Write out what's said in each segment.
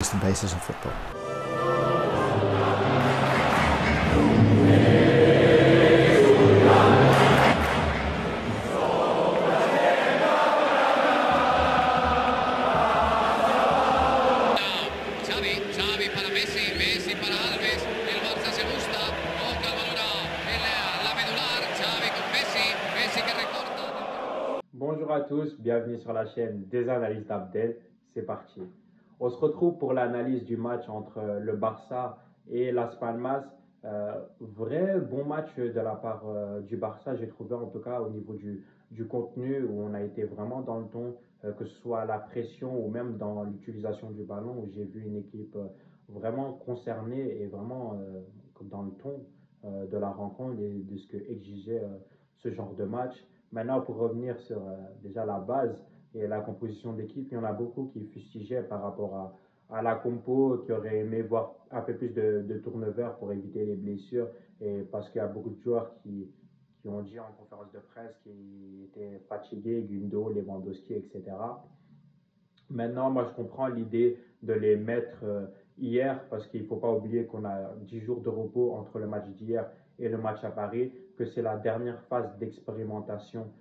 and basis of football. Xavi para Messi, Messi para Alves, el Barça se gusta, toca el balón la medular, Xavi con Messi, Messi que recorta. Bonjour à tous, bienvenue sur la chaîne des analyses d'Abdel, c'est parti. On se retrouve pour l'analyse du match entre le Barça et Las Palmas. Vrai bon match de la part du Barça, j'ai trouvé en tout cas au niveau du contenu où on a été vraiment dans le ton, que ce soit la pression ou même dans l'utilisation du ballon où j'ai vu une équipe vraiment concernée et vraiment dans le ton de la rencontre et de ce que exigeait ce genre de match. Maintenant, pour revenir sur déjà la base et la composition d'équipe, il y en a beaucoup qui fustigeaient par rapport à la compo, qui auraient aimé voir un peu plus de turnover pour éviter les blessures, et parce qu'il y a beaucoup de joueurs qui ont dit en conférence de presse qu'ils étaient fatigués, Gundo, Lewandowski, etc. Maintenant, moi, je comprends l'idée de les mettre hier, parce qu'il ne faut pas oublier qu'on a 10 jours de repos entre le match d'hier et le match à Paris, que c'est la dernière phase d'expérimentation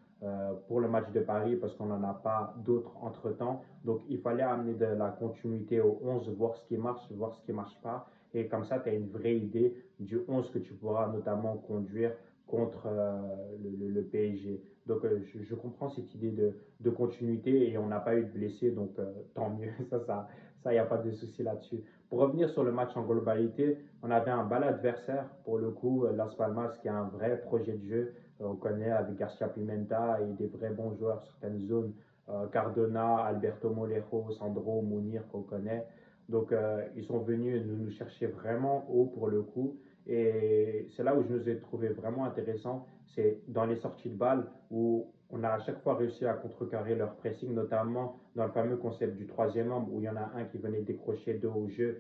pour le match de Paris, parce qu'on n'en a pas d'autres entre-temps. Donc, il fallait amener de la continuité au 11, voir ce qui marche, voir ce qui ne marche pas. Et comme ça, tu as une vraie idée du 11 que tu pourras notamment conduire contre le PSG. Donc, je comprends cette idée de continuité et on n'a pas eu de blessés, donc tant mieux. Ça, il n'y a pas de souci là-dessus. Pour revenir sur le match en globalité, on avait un bel adversaire, pour le coup, Las Palmas, qui a un vrai projet de jeu. On connaît avec Garcia Pimenta et des vrais bons joueurs sur certaines zones. Cardona, Alberto Molejo, Sandro, Mounir, qu'on connaît. Donc, ils sont venus nous chercher vraiment haut pour le coup. Et c'est là où je nous ai trouvé vraiment intéressant, c'est dans les sorties de balles où on a à chaque fois réussi à contrecarrer leur pressing, notamment dans le fameux concept du troisième homme où il y en a un qui venait décrocher deux au jeu,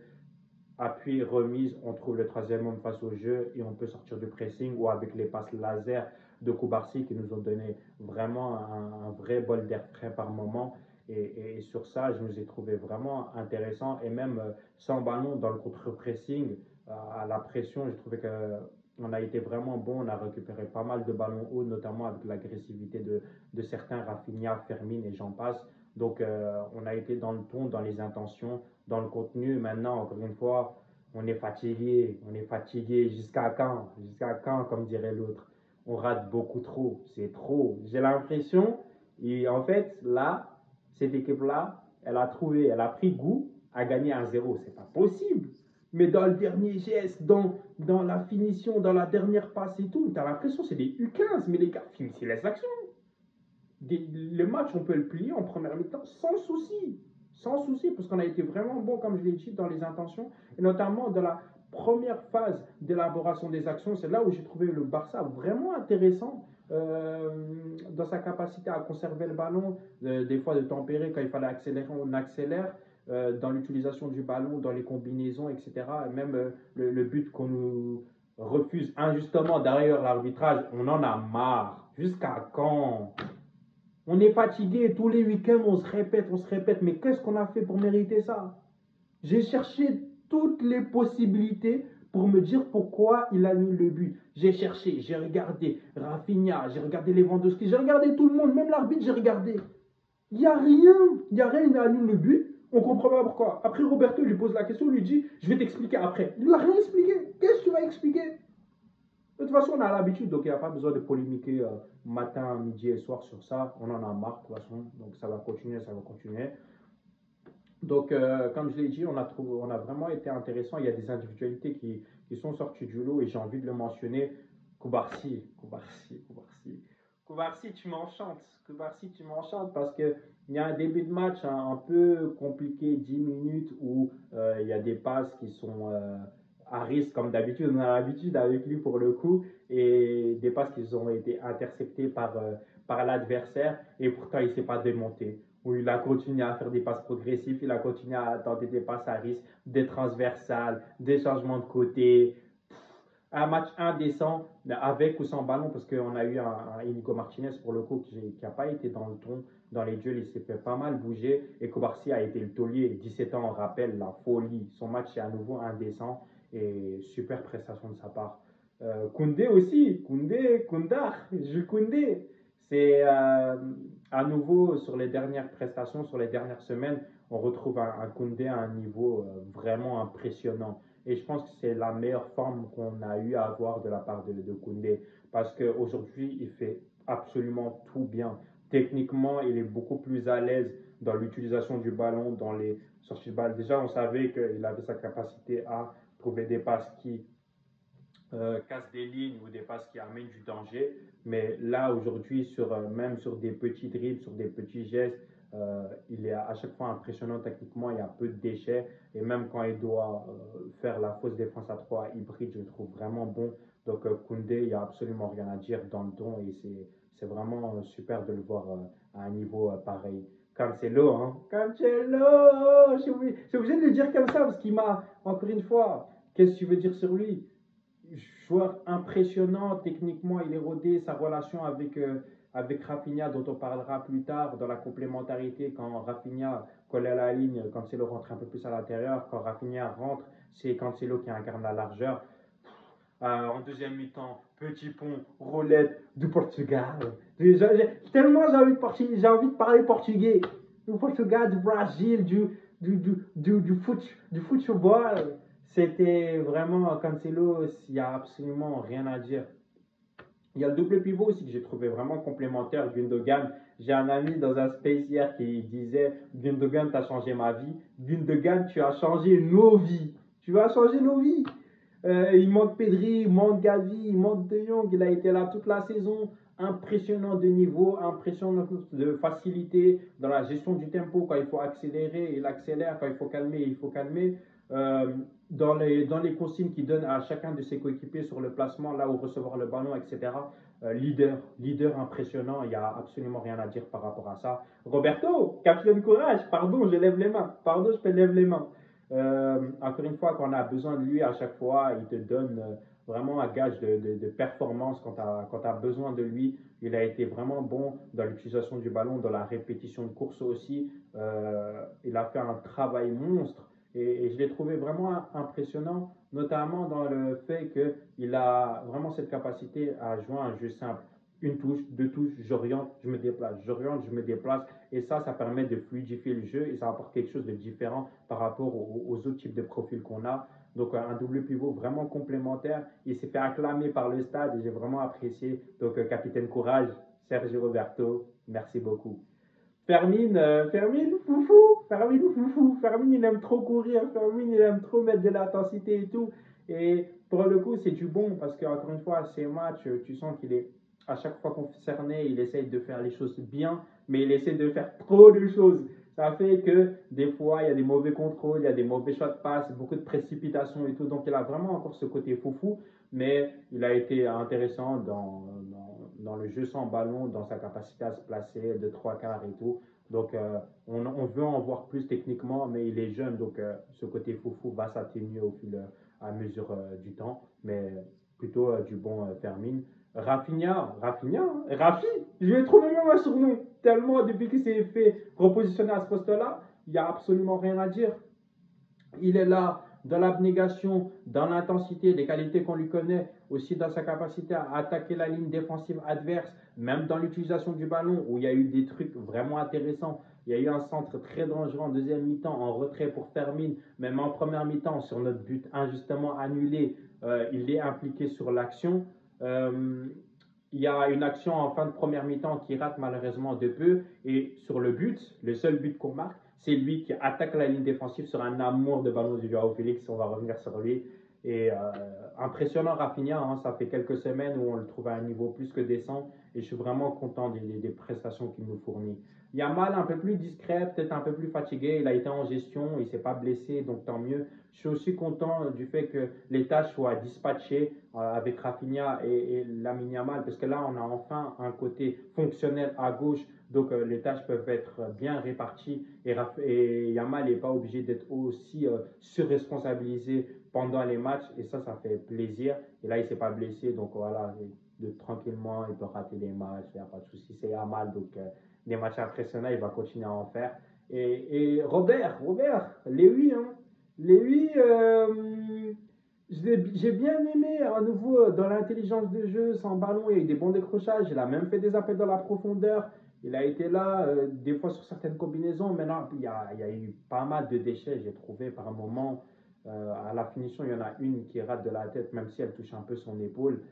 appui, remise, on trouve le troisième homme face au jeu et on peut sortir du pressing, ou avec les passes laser de Koubarsi qui nous ont donné vraiment un vrai bol d'air frais par moment. Et sur ça, je nous ai trouvé vraiment intéressant. Et même sans ballon, dans le contre-pressing, à la pression, j'ai trouvé qu'on a été vraiment bon. On a récupéré pas mal de ballons hauts, notamment avec l'agressivité de certains, Rafinha, Fermin et j'en passe. Donc, on a été dans le ton, dans les intentions, dans le contenu. Maintenant, encore une fois, on est fatigué. Jusqu'à quand, comme dirait l'autre. On rate beaucoup trop, c'est trop. J'ai l'impression, et en fait, là, cette équipe-là, elle a pris goût à gagner 1-0. C'est pas possible. Mais dans le dernier geste, dans la finition, dans la dernière passe et tout, tu as l'impression que c'est des U15, mais les gars, finissez les actions. Le match, on peut le plier en première mi-temps sans souci. Sans souci, parce qu'on a été vraiment bon, comme je l'ai dit, dans les intentions, et notamment dans la première phase d'élaboration des actions. C'est là où j'ai trouvé le Barça vraiment intéressant dans sa capacité à conserver le ballon, des fois de tempérer quand il fallait accélérer, on accélère. Dans l'utilisation du ballon, dans les combinaisons, etc. Et même le but qu'on nous refuse injustement derrière l'arbitrage, on en a marre. Jusqu'à quand? On est fatigué, tous les week-ends on se répète, mais qu'est-ce qu'on a fait pour mériter ça? J'ai cherché toutes les possibilités pour me dire pourquoi il annule le but. J'ai cherché, j'ai regardé Rafinha, j'ai regardé Lewandowski, j'ai regardé tout le monde, même l'arbitre, j'ai regardé. Il n'y a rien, il annule le but, on ne comprend pas pourquoi. Après, Roberto lui pose la question, lui dit, je vais t'expliquer après. Il n'a rien expliqué. Qu'est-ce que tu vas expliquer? De toute façon, on a l'habitude, donc il n'y a pas besoin de polémiquer matin, midi et soir sur ça. On en a marre, de toute façon. Donc ça va continuer, ça va continuer. Donc, comme je l'ai dit, on a vraiment été intéressant. Il y a des individualités qui sont sorties du lot et j'ai envie de le mentionner. Koubarsi, tu m'enchantes. Koubarsi, tu m'enchantes parce qu'il y a un début de match un peu compliqué, 10 minutes, où il y a des passes qui sont à risque, comme d'habitude. On a l'habitude avec lui pour le coup, et des passes qui ont été interceptées par l'adversaire, et pourtant il ne s'est pas démonté. Où il a continué à faire des passes progressives, il a continué à tenter des passes à risque, des transversales, des changements de côté. un match indécent avec ou sans ballon parce qu'on a eu un Inigo Martinez pour le coup qui n'a pas été dans le ton, dans les duels, il s'est fait pas mal bouger et Kobarsi a été le taulier, 17 ans on rappelle, la folie, son match est à nouveau indécent et super prestation de sa part. Koundé aussi, Koundar, Jules Koundé, c'est à nouveau sur les dernières prestations, sur les dernières semaines, on retrouve un Koundé à un niveau vraiment impressionnant. Et je pense que c'est la meilleure forme qu'on a eu à avoir de la part de Koundé. Parce qu'aujourd'hui, il fait absolument tout bien. Techniquement, il est beaucoup plus à l'aise dans l'utilisation du ballon, dans les sorties de balle. Déjà, on savait qu'il avait sa capacité à trouver des passes qui cassent des lignes ou des passes qui amènent du danger. Mais là, aujourd'hui, même sur des petits dribbles, sur des petits gestes, il est à chaque fois impressionnant techniquement, il y a peu de déchets. Et même quand il doit faire la fausse défense à 3 hybride, je le trouve vraiment bon. Donc Koundé, il n'y a absolument rien à dire dans le don et c'est vraiment super de le voir à un niveau pareil. Cancelo, hein. Cancelo! Je suis obligé de le dire comme ça parce qu'il m'a, encore une fois, qu'est-ce que tu veux dire sur lui? Joueur impressionnant, techniquement il est rodé, sa relation avec Rafinha dont on parlera plus tard dans la complémentarité quand Rafinha colle à la ligne, Cancelo rentre un peu plus à l'intérieur, quand Rafinha rentre c'est Cancelo qui incarne la largeur. En deuxième mi-temps, petit pont, roulette du Portugal. Tellement j'ai envie de parler portugais. Du Portugal, du Brésil, du football. C'était vraiment Cancelo, il n'y a absolument rien à dire. Il y a le double pivot aussi que j'ai trouvé vraiment complémentaire, Gundogan. J'ai un ami dans un space hier qui disait Gundogan, tu as changé ma vie. Gundogan, tu as changé nos vies. Tu as changé nos vies. Il manque Pedri, il manque Gavi, il manque De Jong. Il a été là toute la saison. Impressionnant de niveau, impressionnant de facilité dans la gestion du tempo. Quand il faut accélérer, il accélère. Quand il faut calmer, il faut calmer. Euh, dans les consignes qu'il donne à chacun de ses coéquipiers sur le placement, là où recevoir le ballon, etc. Leader impressionnant, il n'y a absolument rien à dire par rapport à ça. Roberto, capitaine courage, pardon, je lève les mains, pardon, je lève les mains. Encore une fois, quand on a besoin de lui, à chaque fois, il te donne vraiment un gage de performance quand tu as besoin de lui. Il a été vraiment bon dans l'utilisation du ballon, dans la répétition de course aussi. Il a fait un travail monstre et je l'ai trouvé vraiment impressionnant, notamment dans le fait qu'il a vraiment cette capacité à jouer un jeu simple. Une touche, deux touches, j'oriente, je me déplace, j'oriente, je me déplace. Et ça permet de fluidifier le jeu et ça apporte quelque chose de différent par rapport aux autres types de profils qu'on a. Donc un double pivot vraiment complémentaire. Il s'est fait acclamer par le stade et j'ai vraiment apprécié. Donc capitaine courage, Sergio Roberto, merci beaucoup. Fermine, il aime trop courir, Fermine, il aime trop mettre de l'intensité et tout. Et pour le coup, c'est du bon parce qu'encore une fois, ces matchs, tu sens qu'il est à chaque fois concerné, il essaye de faire les choses bien, mais il essaie de faire trop de choses. Ça fait que des fois, il y a des mauvais contrôles, il y a des mauvais choix de passe, beaucoup de précipitation et tout. Donc, il a vraiment encore ce côté foufou, mais il a été intéressant dans le jeu sans ballon, dans sa capacité à se placer de trois quarts et tout. Donc, on veut en voir plus techniquement, mais il est jeune, donc ce côté foufou va s'atténuer au fil à mesure du temps, mais plutôt du bon Fermine. Rafinha, hein, Rafi, je vais trouver même un surnom. Tellement, depuis qu'il s'est fait repositionner à ce poste-là, il n'y a absolument rien à dire. Il est là dans l'abnégation, dans l'intensité, les qualités qu'on lui connaît, aussi dans sa capacité à attaquer la ligne défensive adverse, même dans l'utilisation du ballon, où il y a eu des trucs vraiment intéressants. Il y a eu un centre très dangereux en deuxième mi-temps, en retrait pour Fermine, même en première mi-temps, sur notre but injustement annulé, il est impliqué sur l'action. Euh, il y a une action en fin de première mi-temps qui rate malheureusement de peu. Et sur le but, le seul but qu'on marque, c'est lui qui attaque la ligne défensive sur un amour de ballon de Joao Félix. On va revenir sur lui. Et impressionnant Rafinha, hein, ça fait quelques semaines où on le trouve à un niveau plus que décent. Et je suis vraiment content des prestations qu'il nous fournit. Yamal un peu plus discret, peut-être un peu plus fatigué. Il a été en gestion, il ne s'est pas blessé, donc tant mieux. Je suis aussi content du fait que les tâches soient dispatchées avec Rafinha et Lamine Yamal, parce que là, on a enfin un côté fonctionnel à gauche Donc les tâches peuvent être bien réparties et Yamal n'est pas obligé d'être aussi surresponsabilisé pendant les matchs et ça fait plaisir. Et là, il ne s'est pas blessé, donc voilà, tranquillement, il peut rater des matchs, il n'y a pas de souci. C'est Yamal, donc des matchs impressionnants, il va continuer à en faire. Et Robert, Léwy, hein, Léwy, j'ai bien aimé à nouveau dans l'intelligence de jeu, sans ballon, il y a eu des bons décrochages, il a même fait des appels dans la profondeur. Il a été là, des fois sur certaines combinaisons. Maintenant, il y a eu pas mal de déchets, j'ai trouvé par un moment. À la finition, il y en a une qui rate de la tête, même si elle touche un peu son épaule.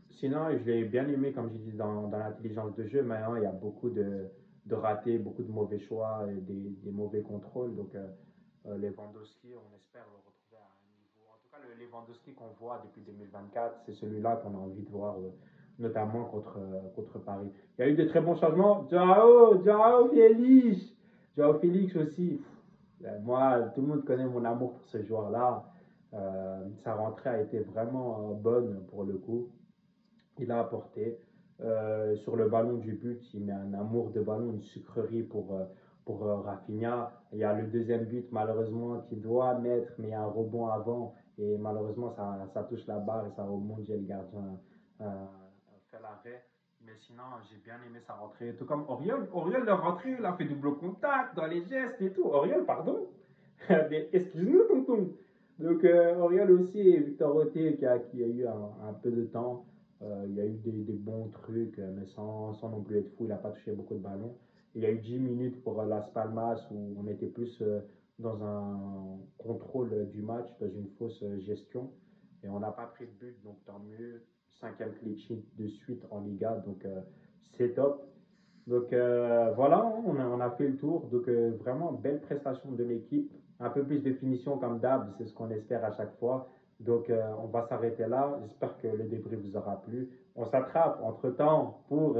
Sinon, je l'ai bien aimé, comme je dis, dans l'intelligence de jeu. Maintenant, il y a beaucoup de ratés, beaucoup de mauvais choix, et des mauvais contrôles. Donc, Lewandowski, on espère le retrouver à un niveau. En tout cas, le Lewandowski qu'on voit depuis 2024, c'est celui-là qu'on a envie de voir, notamment contre Paris. Il y a eu de très bons changements. Joao Félix aussi. Moi, tout le monde connaît mon amour pour ce joueur-là. Sa rentrée a été vraiment bonne pour le coup. Il a apporté. Sur le ballon du but, il met un amour de ballon, une sucrerie pour Rafinha. Il y a le deuxième but, malheureusement, qu'il doit mettre, mais il y a un rebond avant. Et malheureusement, ça touche la barre et ça remonte et le gardien fait l'arrêt. Mais sinon, j'ai bien aimé sa rentrée. Tout comme Oriol. Oriol, leur rentrée, il a fait double contact dans les gestes et tout. Oriol, pardon. Excuse-nous, tonton. Donc, Oriol aussi et Victor Roté qui a eu un peu de temps. Il y a eu des bons trucs, mais sans non plus être fou. Il n'a pas touché beaucoup de ballons. Il y a eu 10 minutes pour Las Palmas où on était plus dans un contrôle du match, dans une fausse gestion. Et on n'a pas pris de but, donc tant mieux. Cinquième clean sheet de suite en Liga, donc c'est top. Donc voilà, on a fait le tour. Donc vraiment, belle prestation de l'équipe. Un peu plus de finition comme d'hab, c'est ce qu'on espère à chaque fois. Donc on va s'arrêter là. J'espère que le débrief vous aura plu. On s'attrape entre-temps pour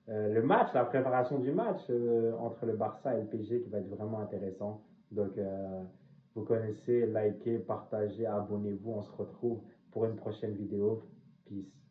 le match, la préparation du match entre le Barça et le PSG qui va être vraiment intéressant. Donc vous connaissez, likez, partagez, abonnez-vous. On se retrouve pour une prochaine vidéo. Peace.